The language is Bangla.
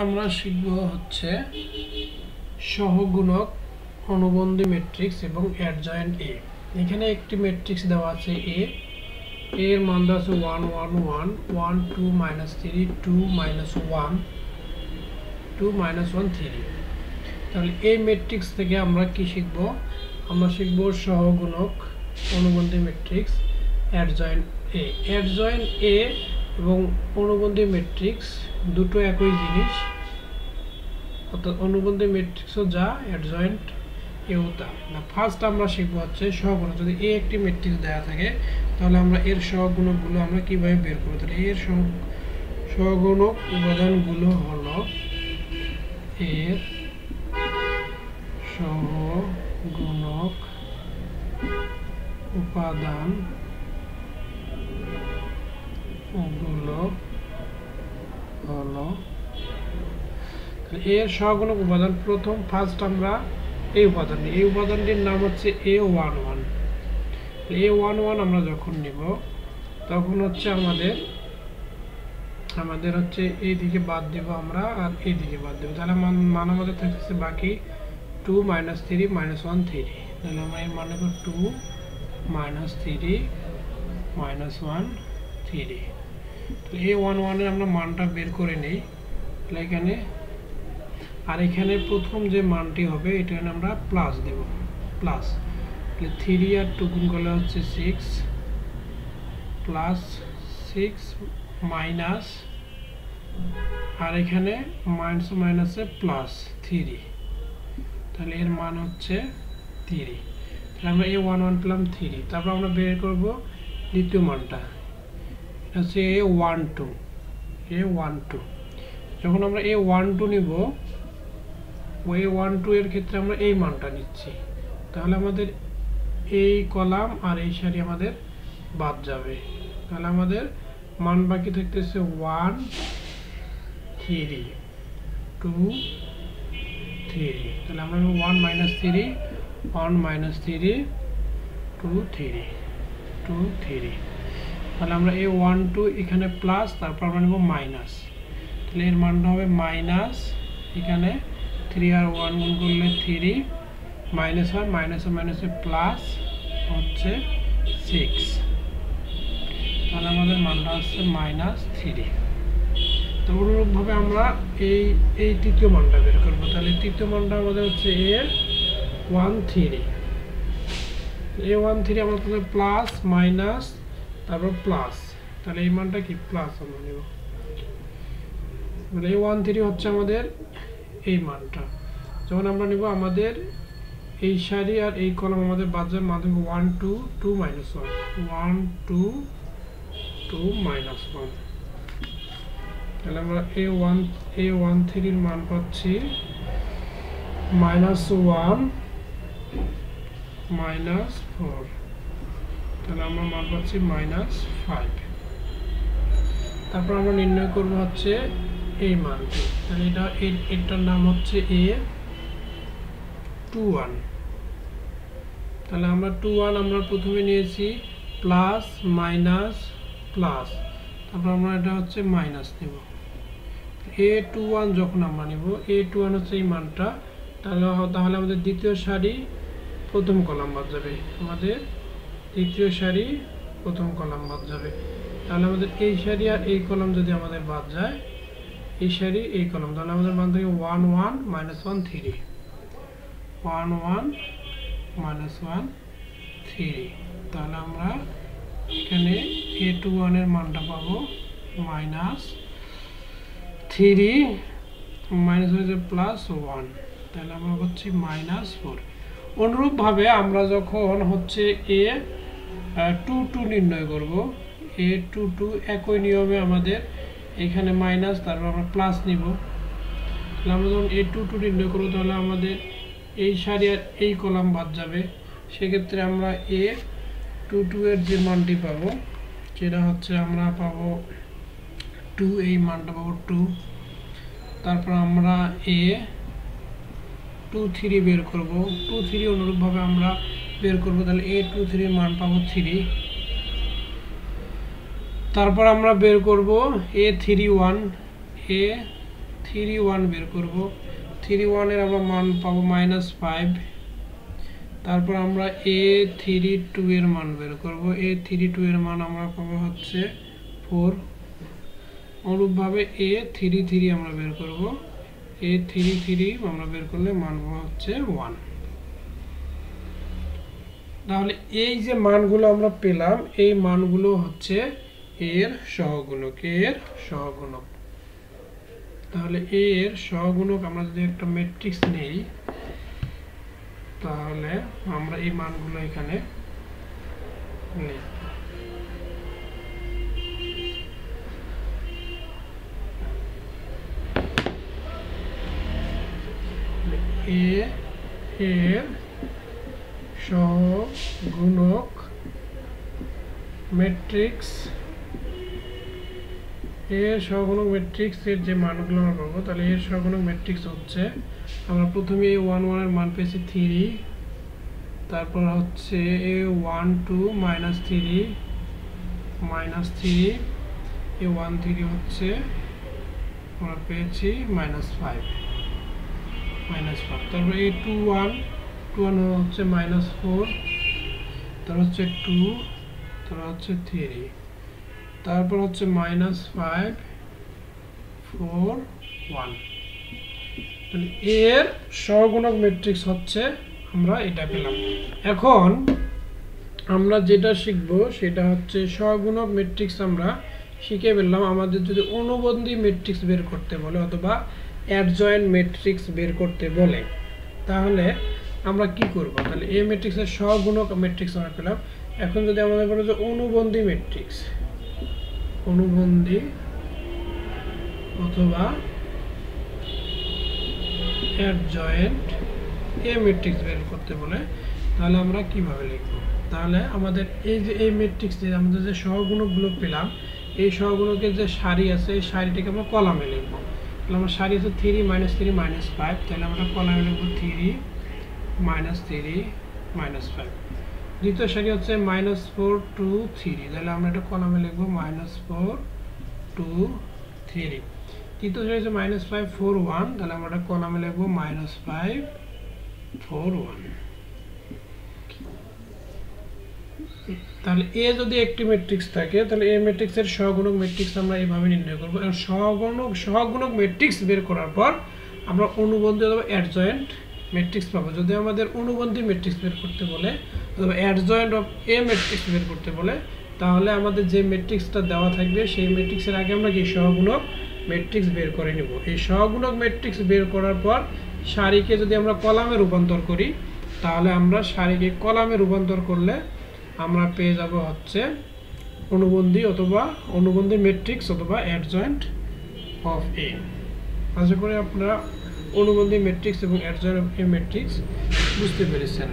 আমরা শিখব হচ্ছে সহগুণক অনুবন্ধী ম্যাট্রিক্স এবং অ্যাডজয়েন্ট এ। এখানে একটি ম্যাট্রিক্স দেওয়া আছে এ, এর মান দেওয়া আছে 1 1 1 1 2 -3 2 -1 2 -1 3। তাহলে এই ম্যাট্রিক্স থেকে আমরা কি শিখব? আমরা শিখব সহগুণক অনুবন্ধী ম্যাট্রিক্স অ্যাডজয়েন্ট এ। অ্যাডজয়েন্ট এ এবং অনুবন্ধী ম্যাট্রিক্স দুটো একই জিনিস, অর্থাৎ অনুবন্ধী ম্যাট্রিক্সও যা অ্যাডজয়েন্ট এও তা। ফার্স্ট আমরা শিখবো হচ্ছে সহগুণক। যদি এ একটি ম্যাট্রিক্স দেওয়া থাকে তাহলে আমরা এর সহগুণকগুলো আমরা কিভাবে বের করব? তাহলে এর সহগুণক উপাদানগুলো হলো এর সহগুণক উপাদান গুলো হলো এর সহগুণক উপাদান। প্রথম ফার্স্ট আমরা এই উপাদানটির নাম হচ্ছে A11। A11 আমরা যখন নিব তখন হচ্ছে আমাদের হচ্ছে এইদিকে বাদ দেব আমরা, আর এইদিকে বাদ দেব। তাহলে মান আমাদের থাকছে বাকি 2 -3 -1 3। তাহলে আমরা এর মান নেব 2 -3 -1 3। A11 এর আমরা মানটা বের করে নেই। তাহলে এখানে আর এখানে প্রথম যে মানটি হবে এটা আমরা প্লাস দেব, প্লাস। তাহলে 3 আর 2 গুণ করলে হচ্ছে 6 প্লাস 6 মাইনাস, আর এখানে মাইনাস মাইনাসে প্লাস 3। তাহলে এর মান হচ্ছে 3। তাহলে আমরা A11 পেলাম 3। তারপর আমরা বের করব দ্বিতীয় মানটা, এটা হচ্ছে A12। যখন আমরা A12 নিব, A12 এর ক্ষেত্রে আমরা এই মানটা নিচ্ছি। তাহলে আমাদের এই কলাম আর এই সারি আমাদের বাদ যাবে। তাহলে আমাদের মান বাকি থাকতেছে 1 3 2 3। তাহলে আমরা 1 -3 1 -3 2 3 2 3। তাহলে আমরা A12 এখানে প্লাস, তারপর আমরা নেব মাইনাস। তাহলে এর মানটা হবে মাইনাস, এখানে 3 আর 1 গুণ করলে 3 -1 মাইনাসে প্লাস হচ্ছে 6। তাহলে আমাদের মানটা হচ্ছে -3। তো অনুরূপভাবে আমরা এই তৃতীয় মানটা বের করবো। তাহলে তৃতীয় মানটা আমাদের হচ্ছে A13। আমরা তাহলে প্লাস মাইনাস তারপর প্লাস, তাহলে এই মানটা কি প্লাস আমরা নেব। মানে A13 হচ্ছে আমাদের এই মানটা। যখন আমরা নিব আমাদের এই সারি আর এই কলাম আমাদের বাদ যাবে, মান হবে 1 2 2 -1 1 2 2 -1। তাহলে আমরা A13 এর মান পাচ্ছি -1 -4। তাহলে আমরা মান পাচ্ছি -5। তারপর আমরা নির্ণয় করব হচ্ছে এই মানটি। তাহলে এটার নাম হচ্ছে A21। তাহলে আমরা 21 আমরা প্রথমে নিয়েছি প্লাস মাইনাস প্লাস, তারপর আমরা এটা হচ্ছে মাইনাস নেব। A21 যখন আমরা নেব, A21 হচ্ছে এই মানটা। তাহলে আমাদের দ্বিতীয় সারি প্রথম কলাম বাদ যাবে, আমাদের তৃতীয় সারি প্রথম কলাম বাদ যাবে। তাহলে আমাদের এই সারি আর এই কলাম যদি আমাদের বাদ যায়, এই সারি এই কলাম, তাহলে আমাদের মান থাকে 1 1 -1 3 1 1 -1 3। তাহলে আমরা এখানে A21 এর মানটা পাবো -3 মাইনাস হয়েছে +1। তাহলে আমরা হচ্ছে -4। অনুরূপভাবে আমরা যখন হচ্ছে A22 নির্ণয় করব, A22 একই নিয়মে আমাদের এখানে মাইনাস, তারপর আমরা প্লাস নিব। তাহলে আমরা যখন A22 নির্ণয় করব তাহলে আমাদের এই সারি আর এই কলাম বাদ যাবে। সেক্ষেত্রে আমরা A22 এর যে মানটি পাবো সেটা হচ্ছে আমরা পাবো 2, এই মানটা পাবো 2। তারপর আমরা A23 বের করব, 23 অনুরূপভাবে আমরা বের করব। তাহলে A23 এর মান পাবো 3। তারপর আমরা বের করব A31 3 1 বের করব 3 1 এর আমরা মান পাবো -5 তারপর আমরা a32 এর মান বের করব a32 এর মান আমরা পাবো হচ্ছে 4 অনুরূপভাবে a33 আমরা বের করব a33 আমরা বের করলে মান পাবো হচ্ছে 1 তাহলে এই যে মানগুলো আমরা পেলাম এই মানগুলো হচ্ছে এর সহগুণক তাহলে এর সহগুণক আমরা যদি একটা ম্যাট্রিক্স নেই তাহলে আমরা এই মানগুলো এখানে লিখব এর সহগুণক ম্যাট্রিক্স এর যে মানগুলো আমরা পাবো তাহলে এর সহগুণক ম্যাট্রিক্স হচ্ছে আমরা প্রথমে a11 এর মান পেয়েছি 3 তারপর হচ্ছে a12 -3 a13 হচ্ছে আমরা পেয়েছি -5 তারপর a21 হচ্ছে -4 তারপর হচ্ছে 2 তারপর হচ্ছে 3 তারপর হচ্ছে -5 4 1 তাহলে এর সহগুণক ম্যাট্রিক্স হচ্ছে আমরা এটা পেলাম এখন আমরা যেটা শিখব সেটা হচ্ছে সহগুণক ম্যাট্রিক্স আমরা শিখে ফেললাম আমাদের যদি অনুবন্ধী ম্যাট্রিক্স বের করতে বলে অথবা অ্যাডজয়েন্ট ম্যাট্রিক্স বের করতে বলে তাহলে আমরা কি করব তাহলে এই ম্যাট্রিক্সের সহগুণক ম্যাট্রিক্স আমরা পেলাম এখন যদি আমাদের বলে যে অনুবন্ধী ম্যাট্রিক্স অথবা অ্যাডজয়েন্ট এই ম্যাট্রিক্স বের করতে বলে তাহলে আমরা কিভাবে লিখব তাহলে আমাদের এই যে এই ম্যাট্রিক্সে আমাদের যে সহগুণকগুলো পেলাম এই সহগুণকের যে সারি আছে এই সারিটাকে আমরা কলামে লিখব তাহলে আমরা সারি আছে 3 -3 -5 তাহলে আমরা কলামে লিখব 3 -3 -5 দ্বিতীয় সারি হচ্ছে -4 2 3 তাহলে আমরা এটা কলামে লিখব -4 2 3 তৃতীয় সারি হচ্ছে -5 4 1 তাহলে আমরা এটা কলামে লিখব -5 4 1 তাহলে এ যদি একটি ম্যাট্রিক্স থাকে তাহলে এই ম্যাট্রিক্সের সহগুণক ম্যাট্রিক্স আমরা এইভাবে নির্ণয় করব আর সহগুণক ম্যাট্রিক্স বের করার পর আমরা অনুবন্ধী অথবা অ্যাডজয়েন্ট ম্যাট্রিক্স পাবো যদি আমাদের অনুবন্ধী ম্যাট্রিক্স বের করতে বলে অথবা অ্যাডজয়েন্ট অফ এ ম্যাট্রিক্স বের করতে বলে তাহলে আমাদের যে ম্যাট্রিক্সটা দেওয়া থাকবে সেই ম্যাট্রিক্সের আগে আমরা কি সহগুণক ম্যাট্রিক্স বের করে নেব এই সহগুণক ম্যাট্রিক্স বের করার পর সারিকে যদি আমরা কলামে রূপান্তর করি তাহলে আমরা সারিকে কলামে রূপান্তর করলে আমরা পেয়ে যাব হচ্ছে অনুবন্ধী ম্যাট্রিক্স অথবা অ্যাডজয়েন্ট অফ এ আশা করি আপনারা অনুবন্ধী ম্যাট্রিক্স এবং অ্যাডজয়েন্ট অফ এ ম্যাট্রিক্স বুঝতে পেরেছেন